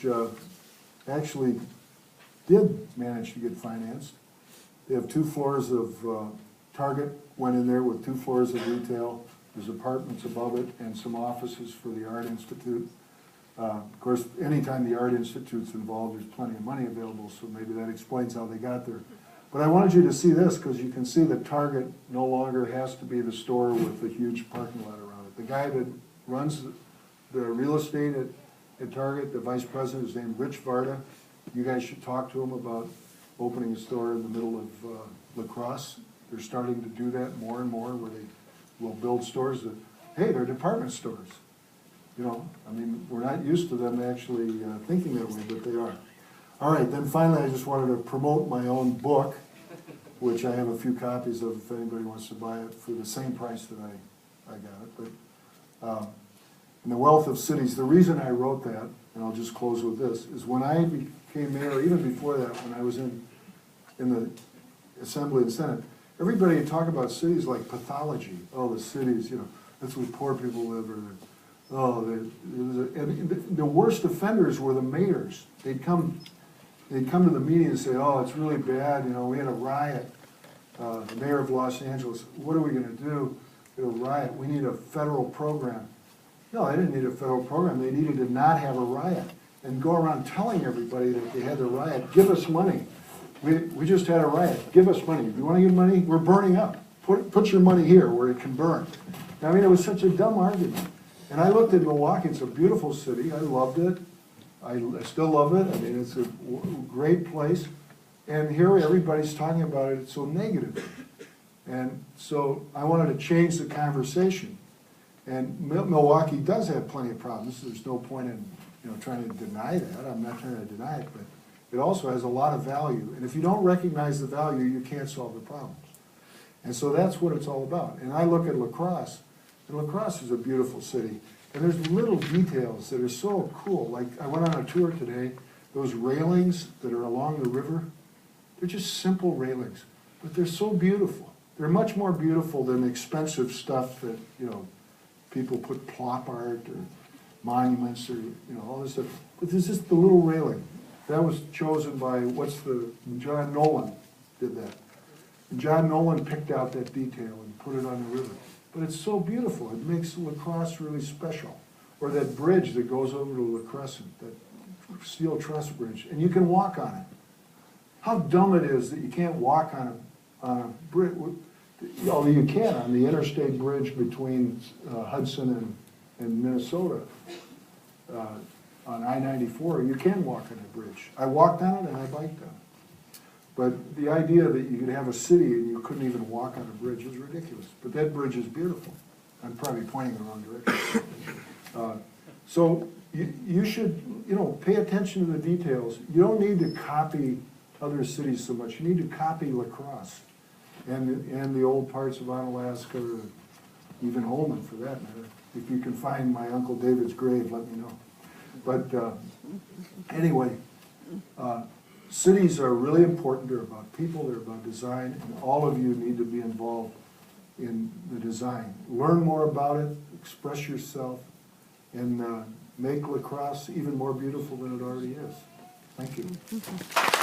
which actually did manage to get financed. They have 2 floors of Target, went in there with 2 floors of retail. There's apartments above it and some offices for the Art Institute. Of course, anytime the Art Institute's involved, there's plenty of money available, so maybe that explains how they got there. But I wanted you to see this, because you can see that Target no longer has to be the store with the huge parking lot around it. The guy that runs the real estate at Target, the vice president, is named Rich Varda. You guys should talk to him about opening a store in the middle of La Crosse. They're starting to do that more and more, where they will build stores that, hey, they're department stores. You know, I mean, we're not used to them actually thinking that way, but they are. All right, then finally, I just wanted to promote my own book, which I have a few copies of if anybody wants to buy it for the same price that I got it. But in The Wealth of Cities, the reason I wrote that, and I'll just close with this, is when I became mayor, even before that, when I was in the Assembly and Senate, everybody would talk about cities like pathology. Oh, the cities, you know, that's where poor people live, or and the worst offenders were the mayors. They'd come to the meeting and say, oh, it's really bad, you know, we had a riot. The mayor of Los Angeles, what are we gonna do? We had a riot, we need a federal program. No, they didn't need a federal program, they needed to not have a riot and go around telling everybody that they had the riot, give us money. We just had a riot, give us money. If you wanna give money, we're burning up. Put your money here where it can burn. I mean, it was such a dumb argument. And I looked at Milwaukee, it's a beautiful city, I loved it. I still love it, I mean, it's a great place. And here everybody's talking about it, it's so negative. And so I wanted to change the conversation. And Milwaukee does have plenty of problems, there's no point in trying to deny that, I'm not trying to deny it, but it also has a lot of value. And if you don't recognize the value, you can't solve the problems. And so that's what it's all about. And I look at La Crosse, and La Crosse is a beautiful city. And there's little details that are so cool. Like, I went on a tour today, those railings that are along the river, they're just simple railings, but they're so beautiful. They're much more beautiful than expensive stuff that, people put plop art or monuments or, all this stuff. But there's just the little railing. That was chosen by, John Nolan did that. And John Nolan picked out that detail and put it on the river. But it's so beautiful, it makes La Crosse really special. Or that bridge that goes over to La Crescent, that steel truss bridge, and you can walk on it. How dumb it is that you can't walk on a bridge. Although you can on the interstate bridge between Hudson and Minnesota, on I-94, you can walk on a bridge. I walked on it and I biked on it. But the idea that you could have a city and you couldn't even walk on a bridge is ridiculous. But that bridge is beautiful. I'm probably pointing in the wrong direction. So you should, pay attention to the details. You don't need to copy other cities so much. You need to copy La Crosse and the old parts of Onalaska, or even Holman for that matter. If you can find my Uncle David's grave, let me know. But anyway, cities are really important. They're about people, they're about design, and all of you need to be involved in the design. Learn more about it, express yourself, and make La Crosse even more beautiful than it already is. Thank you.